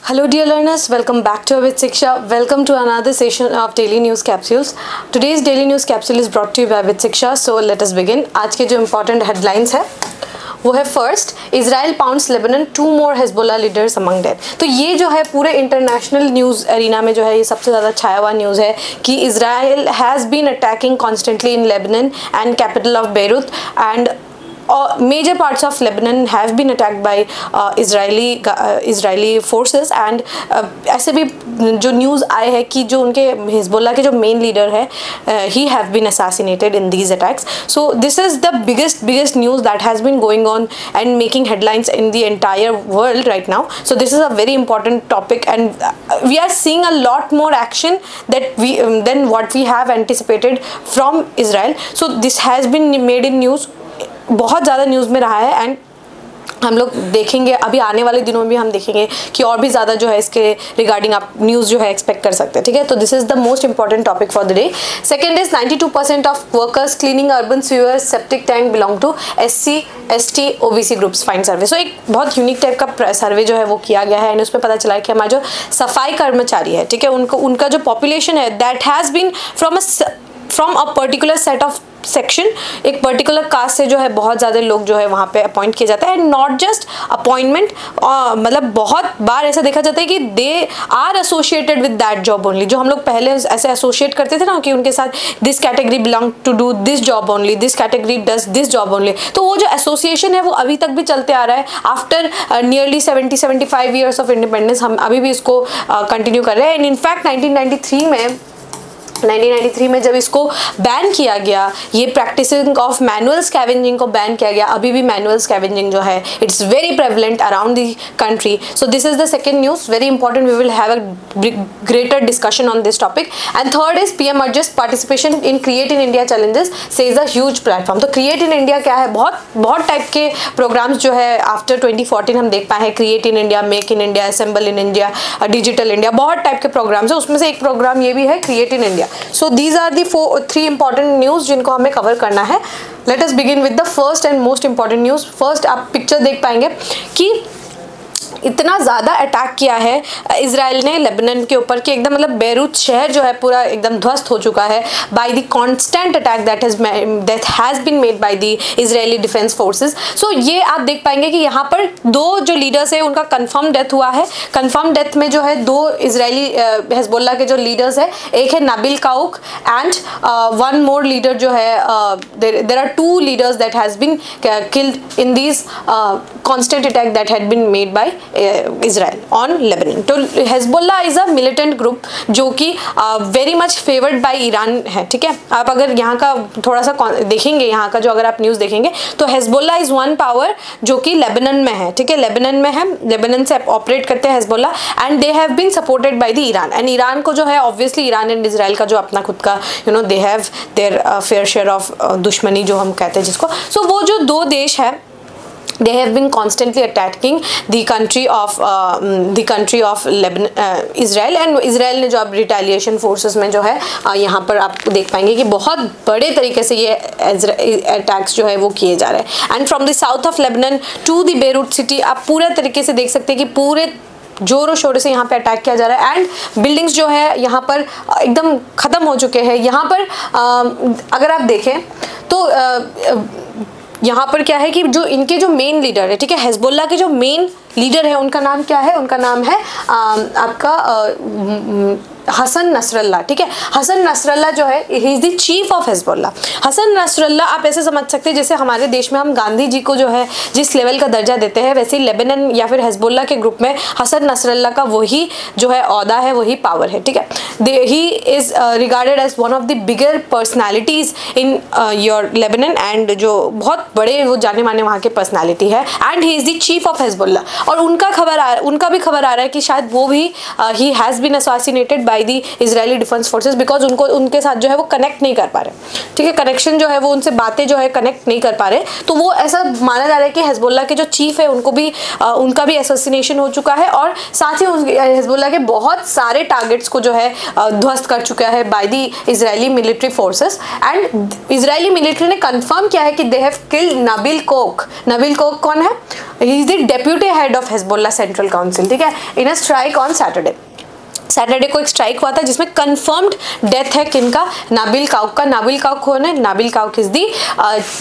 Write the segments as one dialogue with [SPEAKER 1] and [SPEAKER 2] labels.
[SPEAKER 1] Hello dear learners, welcome back to With Shiksha. Welcome to another session of Daily News Capsules. Today's Daily News Capsule is brought to you by With Shiksha. So let us begin. आज के जो important headlines है वो है first, Israel pounds Lebanon, 2 more Hezbollah leaders among dead. तो ये जो है पूरे इंटरनेशनल न्यूज़ एरिना में जो है ये सबसे ज़्यादा छाया हुआ न्यूज़ है कि Israel has been attacking constantly in Lebanon and capital of Beirut and major parts of Lebanon have been attacked by Israeli forces and ऐसे भी जो न्यूज़ आए हैं कि जो उनके हिजबुल्लाह के जो मेन लीडर है he have been assassinated in these attacks. So this is the biggest news that has been going on and making headlines in the entire world right now. So this is a very important topic and we are seeing a lot more action that than what we have anticipated from Israel. So this has been made in news, बहुत ज़्यादा news में रहा है and हम लोग देखेंगे अभी आने वाले दिनों में भी हम देखेंगे कि और भी ज़्यादा जो है इसके रिगार्डिंग आप न्यूज़ जो है एक्सपेक्ट कर सकते हैं। ठीक है, तो this is the most important topic for the day. Second is 92% of workers cleaning urban sewers septic tank belong to SC ST OBC groups find survey. So एक बहुत यूनिक टाइप का सर्वे जो है वो किया गया है एंड उसमें पता चला है कि हमारे जो सफाई कर्मचारी है, ठीक है, उनका जो पॉपुलेशन है that has been from a particular set of section, एक पर्टिकुलर कास्ट से जो है बहुत ज़्यादा लोग जो है वहाँ पे अपॉइंट किए जाते हैं एंड नॉट जस्ट अपॉइंटमेंट, मतलब बहुत बार ऐसा देखा जाता है कि they are associated with that job only. जो हम लोग पहले ऐसे एसोसिएट करते थे ना कि उनके साथ this category belong to do this job only, this category does this job only, तो वो जो एसोसिएशन है वो अभी तक भी चलते आ रहा है after nearly 70-75 years of independence. हम अभी भी इसको कंटिन्यू कर रहे हैं एंड इनफैक्ट 1993 में जब इसको बैन किया गया, ये प्रैक्टिसिंग ऑफ मैनुअल स्कैवेंजिंग को बैन किया गया। अभी भी मैनुअल स्कैवेंजिंग जो है it's very prevalent around the country. So this is the second news, very important, we will have a greater discussion on this topic. And third is PM urges participation in create in India challenges says a huge platform. तो create in India क्या है, बहुत type के programmes जो है after 2014 हम देख पाए हैं। Create in India, make in India, assemble in India, digital India, बहुत टाइप के प्रोग्राम्स है, उसमें से एक प्रोग्राम ये भी है create in India. So these are the 3 important news जिनको हमें कवर करना है। Let us begin with the first and most important news. First आप पिक्चर देख पाएंगे कि इतना ज़्यादा अटैक किया है इजराइल ने लेबनान के ऊपर कि एकदम मतलब बेरूत शहर जो है पूरा एकदम ध्वस्त हो चुका है by the constant attack that has been made by the Israeli defence forces. So ये आप देख पाएंगे कि यहाँ पर 2 जो लीडर्स है उनका कंफर्म डेथ हुआ है। कंफर्म डेथ में जो है 2 इजरायली हिजबुल्लाह के जो लीडर्स है, एक है Nabil Qaouk and 1 more leader जो है there are 2 leaders that has been killed in this constant attack that had been made by Israel on Lebanon। तो Hezbollah is a militant group जो कि very much favoured by Iran है। ठीक है, आप अगर यहाँ का थोड़ा सा देखेंगे, यहाँ का जो अगर आप न्यूज़ देखेंगे तो हिजबुल्लाह इज़ 1 पावर जो कि लेबनान में है। ठीक है, लेबनान में है, लेबनान से ऑपरेट करते हैं Hezbollah and they have been supported by the Iran. And Iran को जो है ऑब्वियसली ईरान एंड इजराइल का जो अपना खुद का they have their fair share of दुश्मनी जो हम कहते हैं जिसको। सो वो जो 2 देश है they have been constantly attacking the country of Lebanon, Israel, and Israel ने जो अब retaliation forces में जो है यहाँ पर आप देख पाएंगे कि बहुत बड़े तरीके से ये अटैक्स जो है वो किए जा रहे हैं। And from the south of Lebanon to the Beirut city आप पूरे तरीके से देख सकते हैं कि पूरे जोरों शोरों से यहाँ पे अटैक किया जा रहा है एंड बिल्डिंग्स जो है यहाँ पर एकदम ख़त्म हो चुके हैं। यहाँ पर अगर आप देखें तो यहाँ पर क्या है कि जो इनके जो मेन लीडर है, ठीक है, हिजबुल्लाह के जो मेन लीडर है उनका नाम क्या है, उनका नाम है आपका हसन नसरल्ला। ठीक है, हसन नसरल्ला जो है he is the chief of Hezbollah. Hasan Nasrallah आप ऐसे समझ सकते हैं जैसे हमारे देश में हम गांधी जी को जो है जिस लेवल का दर्जा देते हैं, वैसे ही लेबनान या फिर हिजबुल्लाह के ग्रुप में हसन नसरल्ला का वही जो है ओहदा है, वही पावर है। ठीक है, he is regarded as one of the bigger personalities in your Lebanon and जो बहुत बड़े वो जाने माने वहाँ के पर्सनैलिटी है and he is the chief of Hezbollah. और उनका भी खबर आ रहा है कि शायद वो भी he has been associated by the Israeli defence forces because उनके साथ जो है वो कनेक्ट नहीं कर पा रहे। ठीक है, कनेक्शन जो है वो उनसे बातें जो है कनेक्ट नहीं कर पा रहे, तो वो ऐसा माना जा रहा है कि हिजबुल्लाह के जो चीफ है उनका भी असोसिनेशन हो चुका है और साथ ही हिजबुल्लाह के बहुत सारे टारगेट्स को जो है ध्वस्त कर चुका है by the Israeli military forces. And Israeli military ने कंफर्म किया है कि they have killed Nabil Kaouk. Nabil Kaouk कौन है? He is the deputy head of Hezbollah central council, ठीक है, in a strike on Saturday को एक स्ट्राइक हुआ था जिसमें कंफर्म्ड डेथ है किनका, नाबिल काउक का। नाबिल काउक कौन है? नाबिल काउक is the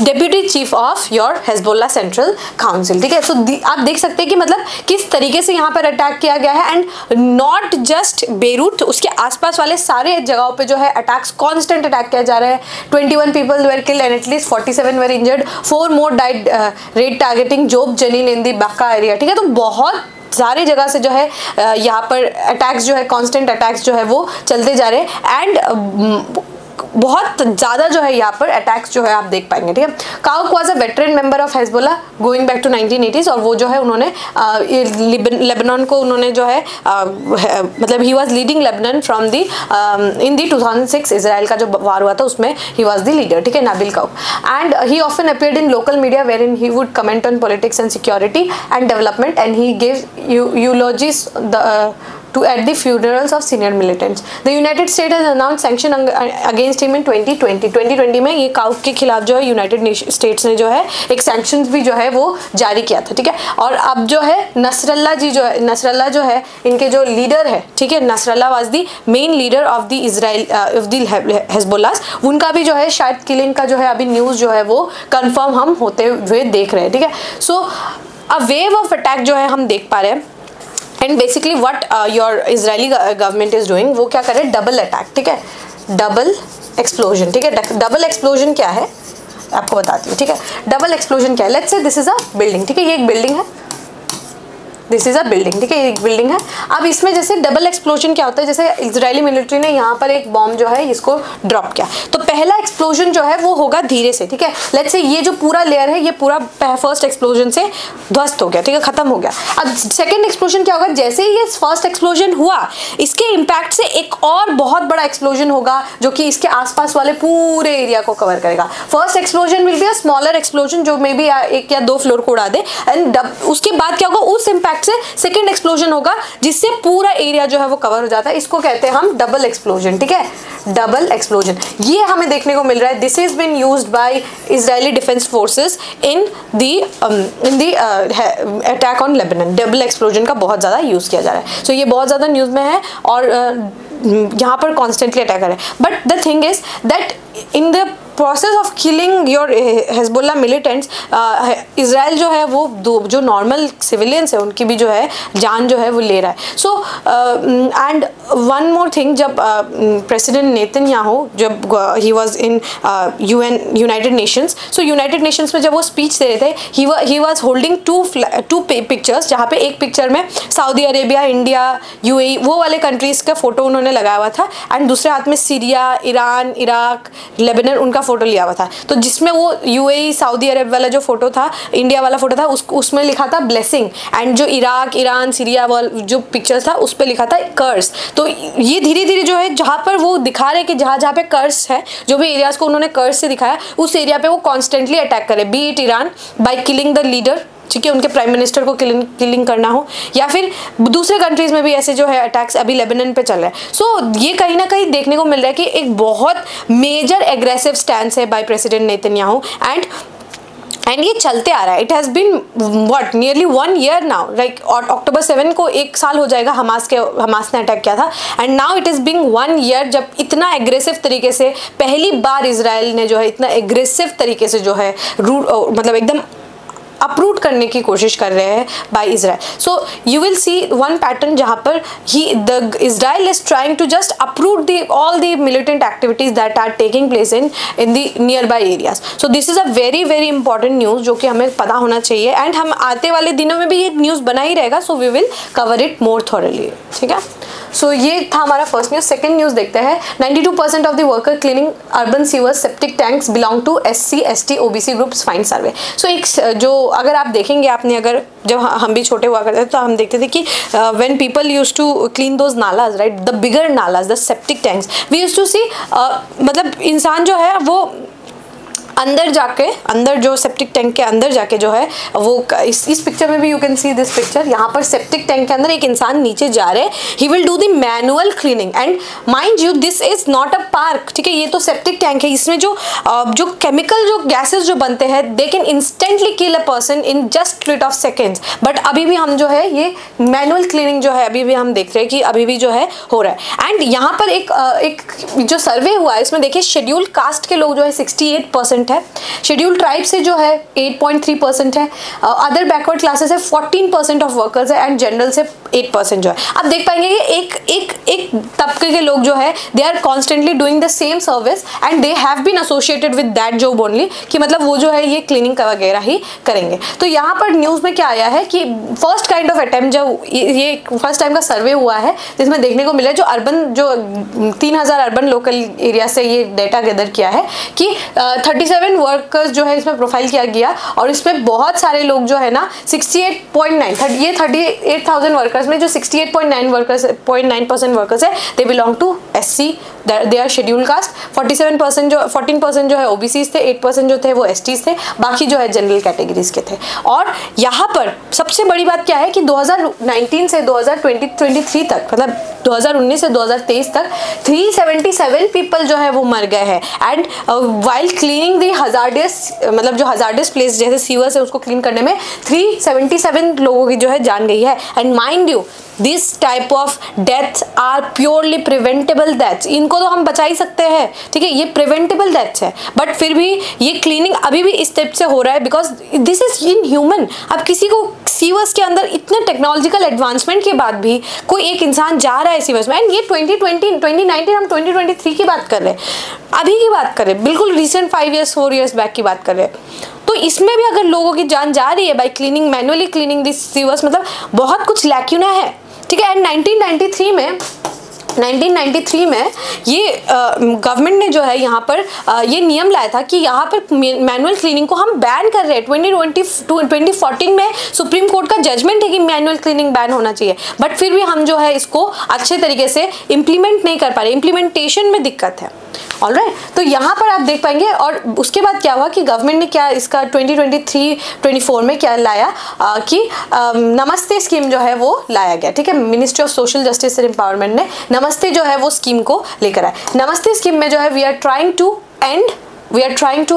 [SPEAKER 1] deputy chief of your Hezbollah central council, ठीक है। सो आप देख सकते हैं कि मतलब किस तरीके से यहाँ पर अटैक किया गया है, एंड नॉट जस्ट बेरूट, उसके आसपास वाले सारे जगहों पे जो है अटैक्स, कॉन्स्टेंट अटैक किया जा रहा है। 21 people were killed and at least 47 were injured, 4 more died, raid targeting Jib Jannine in the Bekaa area, ठीक है। तो बहुत सारी जगह से जो है यहाँ पर अटैक्स जो है, कांस्टेंट अटैक्स जो है वो चलते जा रहे हैं, एंड बहुत ज़्यादा जो है यहाँ पर अटैक्स जो है आप देख पाएंगे, ठीक है। Kaouk was a veteran member of Hezbollah going back to 1980s, और वो जो है उन्होंने लेबनान को उन्होंने जो है मतलब he was leading Lebanon from the in the 2006 Israel का जो वार हुआ था उसमें ही वाज द लीडर, ठीक है, Nabil Qaouk. And he often appeared in local media where in he would comment on politics and security and development, and he give eulogies at the funerals of senior militants. The United States has announced sanction against him in 2020. 2020 में ये काउक के खिलाफ जो है United states ने जो है एक सैंक्शंस भी जो है वो जारी किया था, ठीक है। और अब जो है नसरल्ला जो है इनके जो लीडर है, ठीक है, Nasrallah was the main leader of the Israel of the Hezbollah, उनका भी जो है शायद किलिंग का जो है अभी न्यूज़ जो है वो कंफर्म हम होते हुए देख रहे हैं, ठीक है। सो अ वेव ऑफ अटैक जो है हम देख पा रहे हैं, and basically what your Israeli government is doing, वो क्या कर रहे हैं, डबल अटैक, ठीक है, डबल एक्सप्लोजन, ठीक है। डबल एक्सप्लोजन क्या है आपको बताती हूँ, ठीक है। डबल एक्सप्लोजन क्या है, let's say this is a building, ठीक है, ये एक बिल्डिंग है, दिस इज अ बिल्डिंग, ठीक है, एक बिल्डिंग है। अब इसमें जैसे डबल एक्सप्लोजन क्या होता है, जैसे इजरायली मिलिट्री ने यहाँ पर एक बॉम्ब जो है इसको ड्रॉप किया, तो पहला एक्सप्लोजन जो है वो होगा धीरे से, ठीक है। लेट्स से ये जो पूरा लेयर है ये पूरा फर्स्ट एक्सप्लोजन से ध्वस्त हो गया, ठीक है, खत्म हो गया। अब सेकंड एक्सप्लोजन क्या होगा, जैसे ही ये फर्स्ट एक्सप्लोजन हुआ इसके इम्पैक्ट से एक और बहुत बड़ा एक्सप्लोजन होगा जो कि इसके आसपास वाले पूरे एरिया को कवर करेगा। First explosion will be a smaller explosion जो मे बी 1 या 2 फ्लोर को उड़ा दे, एंड उसके बाद क्या होगा, उस इम्पैक्ट से सेकंड एक्सप्लोजन होगा जिससे पूरा एरिया जो है वो कवर हो जाता है। इसको कहते हैं हम डबल एक्सप्लोजन, ठीक है, डबल एक्सप्लोजन। ये हमें देखने को मिल रहा है, this is been used by Israeli defence forces in the attack on Lebanon. Double explosion का बहुत ज़्यादा यूज़ किया जा रहा है, सो ये बहुत ज़्यादा न्यूज़ में है और यहाँ पर कॉन्स्टेंटली अटैक कर रहे हैं। But the thing is that in the process of killing your Hezbollah militants, Israel जो है वो जो नॉर्मल सिविलियंस है उनकी भी जो है जान जो है वो ले रहा है। So and one more thing, जब प्रेसिडेंट नेतन्याहू जब he was in United Nations, so United Nations में जब वो स्पीच दे रहे थे he was holding two pictures, जहाँ पे एक पिक्चर में सऊदी अरेबिया, इंडिया, यूएई वो वाले कंट्रीज़ का फोटो उन्होंने लगाया हुआ था, एंड दूसरे हाथ में सीरिया, ईरान, इराक, लेबनान उनका फोटो लिया हुआ था। तो जिसमें वो यूएई, सऊदी अरब वाला जो फोटो था, इंडिया वाला फोटो था, उसमें लिखा था ब्लेसिंग, एंड जो इराक, ईरान, सीरिया वाला जो पिक्चर्स था उस पर लिखा था कर्स। तो ये धीरे धीरे जो है जहाँ पर वो दिखा रहे कि जहाँ पे कर्स है, जो भी एरियाज को उन्होंने कर्स से दिखाया उस एरिया पे वो कॉन्स्टेंटली अटैक करे, B it Iran by killing the leader, ठीक है, उनके प्राइम मिनिस्टर को किलिंग करना हो, या फिर दूसरे कंट्रीज में भी ऐसे जो है अटैक्स अभी लेबनान पे चल रहा है। सो ये कहीं ना कहीं देखने को मिल रहा है कि एक बहुत मेजर एग्रेसिव स्टैंड है बाय प्रेसिडेंट नेतन्याहू, एंड ये चलते आ रहा है। It has been what nearly 1 year now, like और अक्टूबर 7 को 1 साल हो जाएगा हमास ने अटैक किया था, and now it is being 1 year जब इतना एग्रेसिव तरीके से पहली बार इजराइल ने जो है इतना एग्रेसिव तरीके से जो है मतलब एकदम अप्रूट करने की कोशिश कर रहे हैं by Israel. So you will see one pattern जहाँ पर the Israel is trying to just uproot all the militant activities that are taking place in the nearby areas. So this is a very very important news जो कि हमें पता होना चाहिए, and हम आते वाले दिनों में भी ये न्यूज़ बना ही रहेगा, so we will cover it more thoroughly, ठीक है। सो ये था हमारा फर्स्ट न्यूज़। सेकंड न्यूज़ देखते हैं, 92% of the worker cleaning urban sewers septic tanks belong to SC ST OBC groups find survey. So एक जो अगर आप देखेंगे, आपने अगर जब हम भी छोटे हुआ करते थे तो हम देखते थे कि when people used to clean those नालाज, राइट, द बिगर नालाज, the septic tanks, we used to see मतलब इंसान जो है वो अंदर जाके, अंदर जो सेप्टिक टैंक के अंदर जाके जो है वो इस पिक्चर में भी you can see this picture, यहाँ पर सेप्टिक टैंक के अंदर एक इंसान नीचे जा रहे हैं, he will do the manual cleaning and mind you this is not a park, ठीक है, ये तो सेप्टिक टैंक है, इसमें जो केमिकल जो गैसेस जो बनते हैं they can instantly kill a person in just split of seconds, but अभी भी हम जो है ये मैनुअल क्लीनिंग जो है अभी भी हम देख रहे हैं कि अभी भी जो है हो रहा है। एंड यहाँ पर एक जो सर्वे हुआ है इसमें देखिए शेड्यूल कास्ट के लोग जो है 68% है, शेड्यूल ट्राइब से जो है 8.3% है, अदर बैकवर्ड क्लासेस है 14% ऑफ वर्कर्स है एंड जनरल से 8% जो है। आप देख पाएंगे कि एक तबके के लोग जो है they are constantly doing the same service and they have been associated with that job only, कि मतलब वो जो है ये क्लीनिंग वगैरह ही करेंगे। तो यहाँ पर न्यूज़ में क्या आया है कि फर्स्ट काइंड ऑफ अटेम्प्ट जब ये फर्स्ट टाइम का सर्वे हुआ है जिसमें देखने को मिला जो अर्बन जो 3000 अर्बन लोकल एरिया से ये डेटा गैदर किया है कि 37 वर्कर्स जो है इसमें प्रोफाइल किया गया और इसमें बहुत सारे लोग जो है ना 68.9 ये 38,000 वर्कर्स में जो 68.9% वर्कर्स है they belong to SC, they are scheduled caste, 14% जो है OBCs थे, 8% जो थे वो STs थे, बाकी जो है जनरल कैटेगरीज के थे। और यहाँ पर सबसे बड़ी बात क्या है कि 2019 से 2023 तक, मतलब 2019 से 2023 तक 377 पीपल जो है वो मर गए हैं and while cleaning the hazardous, मतलब जो हजार्डियस प्लेस जैसे सीवर्स है उसको क्लीन करने में 377 लोगों की जो है जान गई है। And mind you this type of deaths are purely preventable deaths, इनको तो हम बचा ही सकते हैं, ठीक है, ये प्रिवेंटेबल डेथ्स है, बट फिर भी ये क्लीनिंग अभी भी इस टाइप से हो रहा है because this is in human. अब किसी को सीवर्स के अंदर इतने टेक्नोलॉजिकल एडवांसमेंट के बाद भी कोई एक इंसान जा रहा है सीवर्स में, एंड ये 2019 हम 2023 की बात कर रहे हैं, अभी की बात कर रहे हैं, बिल्कुल रिसेंट 5 years 4 years बैक की बात कर रहे हैं। तो इसमें भी अगर लोगों की जान जा रही है bye cleaning, manually cleaning this sewers, मतलब बहुत कुछ लैक्यूना है, ठीक है। एंड 1993 में ये गवर्नमेंट ने जो है यहाँ पर ये नियम लाया था कि यहाँ पर मैनुअल क्लीनिंग को हम बैन कर रहे हैं। 2014 में सुप्रीम कोर्ट का जजमेंट है कि मैनुअल क्लीनिंग बैन होना चाहिए, बट फिर भी हम जो है इसको अच्छे तरीके से इम्प्लीमेंट नहीं कर पा रहे, इम्प्लीमेंटेशन में दिक्कत है। ऑलराइट, तो यहाँ पर आप देख पाएंगे। और उसके बाद क्या हुआ कि गवर्नमेंट ने क्या इसका 2023-24 में क्या लाया कि नमस्ते स्कीम जो है वो लाया गया, ठीक है। Ministry of social justice and empowerment ने नमस्ते जो है वो स्कीम को लेकर आए। नमस्ते स्कीम में जो है we are trying to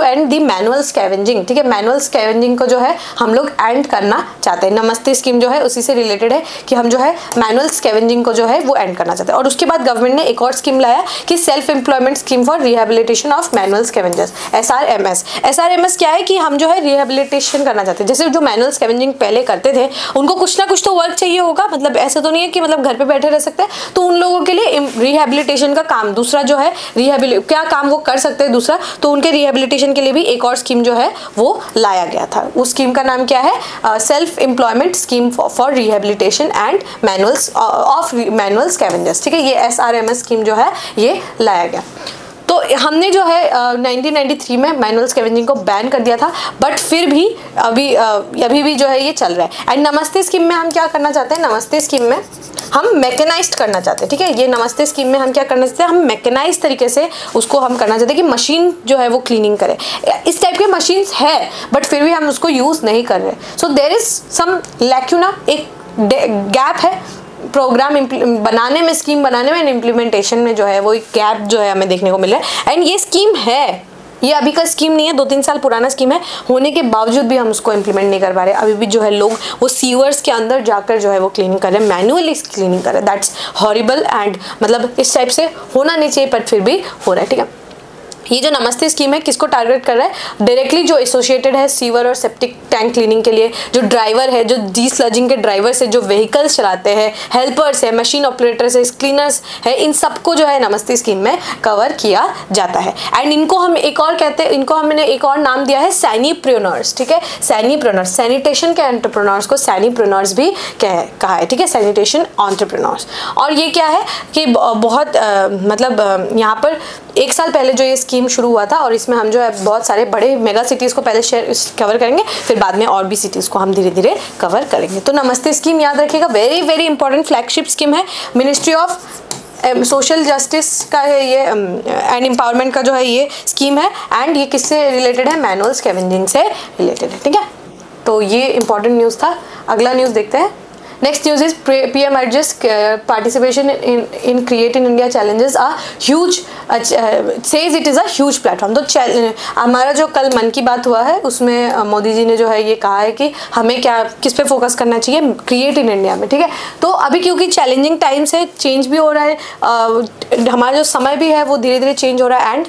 [SPEAKER 1] end the manual scavenging, ठीक है। मैनुअल स्कैवेंजिंग को जो है हम लोग एंड करना चाहते हैं। नमस्ते स्कीम जो है उसी से रिलेटेड है कि हम जो है मैनुअल स्कैवेंजिंग को जो है वो एंड करना चाहते हैं। और उसके बाद गवर्नमेंट ने एक और स्कीम लाया कि self employment scheme for rehabilitation of manual scavengers, SRMS क्या है कि हम जो है रिहेबिलिटेशन करना चाहते हैं। जैसे जो मैनुअल स्कैवेंजिंग पहले करते थे उनको कुछ ना कुछ तो वर्क चाहिए होगा, मतलब ऐसा तो नहीं है कि मतलब घर पे बैठे रह सकते हैं, तो उन लोगों के लिए रिहेबिलिटेशन का काम दूसरा जो है क्या काम वो कर सकते हैं दूसरा, तो उनके रिहेबिलिटेशन के लिए भी एक और स्कीम जो है वो लाया गया था। उस स्कीम का नाम क्या है? Self employment scheme for rehabilitation and manual scavengers, ठीक है। ये SRMS स्कीम जो है ये लाया गया। तो हमने जो है 1993 में मैनुअल स्कैवेंजिंग को बैन कर दिया था, बट फिर भी अभी भी जो है ये चल रहा है। एंड नमस्ते स्कीम में हम क्या करना चाहते हैं? नमस्ते स्कीम में हम मैकेनाइज्ड करना चाहते हैं, ठीक है। ये नमस्ते स्कीम में हम क्या करना चाहते हैं? हम मैकेनाइज तरीके से उसको हम करना चाहते हैं कि मशीन जो है वो क्लीनिंग करे। इस टाइप के मशीन्स है बट फिर भी हम उसको यूज़ नहीं कर रहे। So there is some lacuna, एक गैप है प्रोग्राम बनाने में, स्कीम बनाने में, इम्प्लीमेंटेशन में जो है वो एक गैप जो है हमें देखने को मिल रहा है। एंड ये स्कीम है, ये अभी का स्कीम नहीं है, 2-3 साल पुराना स्कीम है, होने के बावजूद भी हम उसको इम्प्लीमेंट नहीं कर पा रहे। अभी भी जो है लोग वो सीवर्स के अंदर जाकर जो है वो क्लीनिंग कर रहे हैं, मैनुअली क्लीनिंग कर रहे हैं। दैट्स हॉरिबल एंड मतलब इस टाइप से होना नहीं चाहिए बट फिर भी हो रहा है, ठीक है। ये जो नमस्ते स्कीम है किसको टारगेट कर रहा है? डायरेक्टली जो एसोसिएटेड है सीवर और सेप्टिक टैंक क्लीनिंग के लिए, जो ड्राइवर है, जो डीस्लजिंग के ड्राइवर्स है, जो व्हीकल्स चलाते हैं, हेल्पर्स है, मशीन ऑपरेटर्स है, क्लीनर्स है, इन सबको जो है नमस्ते स्कीम में कवर किया जाता है। एंड इनको हम एक और कहते हैं, इनको हमने एक और नाम दिया है सैनीप्रेन्योर्स, ठीक है। सैनीप्रेन्योर्स, सैनिटेशन के एंटरप्रेन्योर्स को सैनीप्रेन्योर्स भी कहा है, ठीक है, सैनिटेशन एंटरप्रेन्योर्स। और ये क्या है कि बहुत मतलब यहाँ पर 1 साल पहले जो ये स्कीम शुरू हुआ था और इसमें हम जो है बहुत सारे बड़े मेगा सिटीज़ को पहले कवर करेंगे, फिर बाद में और भी सिटीज़ को हम धीरे धीरे कवर करेंगे। तो नमस्ते स्कीम याद रखिएगा, very very important flagship scheme है। मिनिस्ट्री ऑफ सोशल जस्टिस का है ये एंड एम्पावरमेंट का जो है ये स्कीम है, एंड ये किससे रिलेटेड है, मैनुअल स्कैवेंजिंग से रिलेटेड है। ठीक है, तो ये इंपॉर्टेंट न्यूज़ था। अगला न्यूज़ देखते हैं। Next news is PM urges participation in create in India challenges a huge, says it is a huge platform. तो हमारा जो कल मन की बात हुआ है उसमें मोदी जी ने जो है ये कहा है कि हमें क्या किस पे फोकस करना चाहिए, क्रिएट इन इंडिया में। ठीक है, तो अभी क्योंकि चैलेंजिंग टाइम्स है, चेंज भी हो रहा है, हमारा जो समय भी है वो धीरे धीरे चेंज हो रहा है, एंड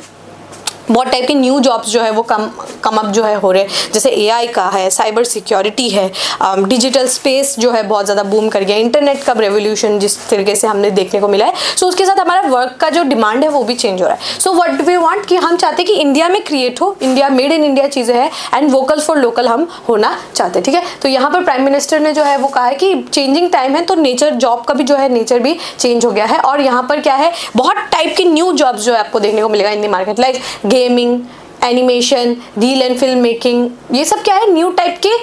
[SPEAKER 1] बहुत टाइप के न्यू जॉब्स जो है वो कम अप जो है हो रहे हैं, जैसे AI का है, साइबर सिक्योरिटी है, डिजिटल स्पेस जो है बहुत ज़्यादा बूम कर गया, इंटरनेट का रेवोल्यूशन जिस तरीके से हमने देखने को मिला है। सो उसके साथ हमारा वर्क का जो डिमांड है वो भी चेंज हो रहा है। सो व्हाट वी वांट कि हम चाहते हैं कि इंडिया में क्रिएट हो, इंडिया मेड इन इंडिया चीज़ें हैं, एंड वोकल फॉर लोकल हम होना चाहते हैं। ठीक है, तो यहाँ पर प्राइम मिनिस्टर ने जो है वो कहा है कि चेंजिंग टाइम है, तो नेचर जॉब का भी जो है नेचर भी चेंज हो गया है, और यहाँ पर क्या है बहुत टाइप के न्यू जॉब्स जो है आपको देखने को मिलेगा in the market, like gaming, animation, reel and film making, ये सब क्या है न्यू टाइप के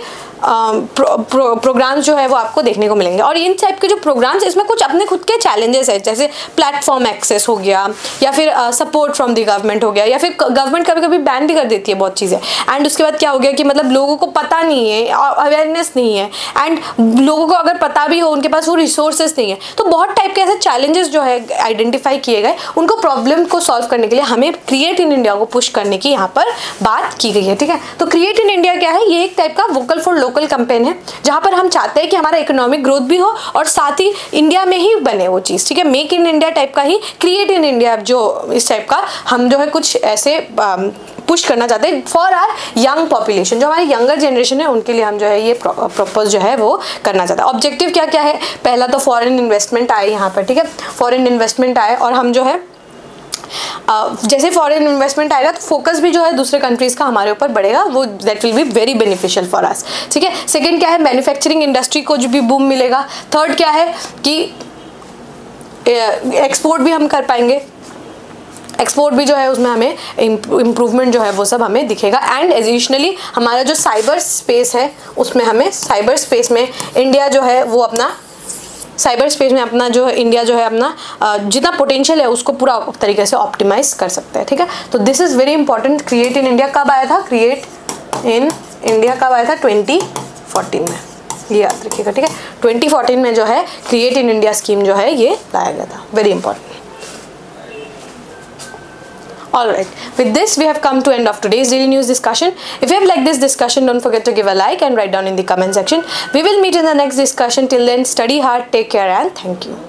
[SPEAKER 1] प्रोग्राम्स जो है वो आपको देखने को मिलेंगे। और इन टाइप के जो प्रोग्राम्स इसमें कुछ अपने खुद के चैलेंजेस है, जैसे प्लेटफॉर्म एक्सेस हो गया, या फिर सपोर्ट फ्रॉम द गवर्नमेंट हो गया, या फिर गवर्नमेंट कभी कभी बैन भी कर देती है बहुत चीज़ें। एंड उसके बाद क्या हो गया कि मतलब लोगों को पता नहीं है, अवेयरनेस नहीं है, एंड लोगों को अगर पता भी हो उनके पास वो रिसोर्सेज नहीं है। तो बहुत टाइप के ऐसे चैलेंजेस जो है आइडेंटिफाई किए गए, उनको प्रॉब्लम को सॉल्व करने के लिए हमें क्रिएट इन इंडिया को पुश करने की यहाँ पर बात की गई है। ठीक है, तो क्रिएट इन इंडिया क्या है, ये एक टाइप का वोकल फॉर लोकल कैंपेन है, जहां पर हम चाहते हैं कि हमारा इकोनॉमिक ग्रोथ भी हो और साथ ही इंडिया में ही बने वो चीज़। ठीक है, मेक इन इंडिया टाइप का ही, क्रिएट इन इंडिया जो इस टाइप का हम जो है कुछ ऐसे पुश करना चाहते हैं फॉर आर यंग पॉपुलेशन, जो हमारी यंगर जनरेशन है उनके लिए हम जो है ये प्रपोज जो है वो करना चाहते हैं। ऑब्जेक्टिव क्या क्या है, पहला तो फॉरेन इन्वेस्टमेंट आए यहाँ पर। ठीक है, फॉरेन इन्वेस्टमेंट आए, और हम जो है जैसे फॉरेन इन्वेस्टमेंट आएगा तो फोकस भी जो है दूसरे कंट्रीज का हमारे ऊपर बढ़ेगा, वो that will be very beneficial for us. ठीक है, सेकंड क्या है, मैन्युफैक्चरिंग इंडस्ट्री को जो भी बूम मिलेगा। थर्ड क्या है कि एक्सपोर्ट भी हम कर पाएंगे, एक्सपोर्ट भी जो है उसमें हमें इम्प्रूवमेंट जो है वो सब हमें दिखेगा। एंड एडिशनली हमारा जो साइबर स्पेस है उसमें हमें साइबर स्पेस में इंडिया जो है वो अपना साइबर स्पेस में अपना जो इंडिया जो है अपना जितना पोटेंशियल है उसको पूरा तरीके से ऑप्टिमाइज कर सकता है। ठीक है, तो this is very important. Create in India कब आया था, क्रिएट इन इंडिया कब आया था, 2014 में, ये याद रखिएगा। ठीक है, 2014 में जो है क्रिएट इन इंडिया स्कीम जो है ये लाया गया था, very important. Alright, with this we have come to end of today's daily news discussion. If you have liked this discussion, don't forget to give a like and write down in the comment section. We will meet in the next discussion. Till then, study hard, take care, and thank you.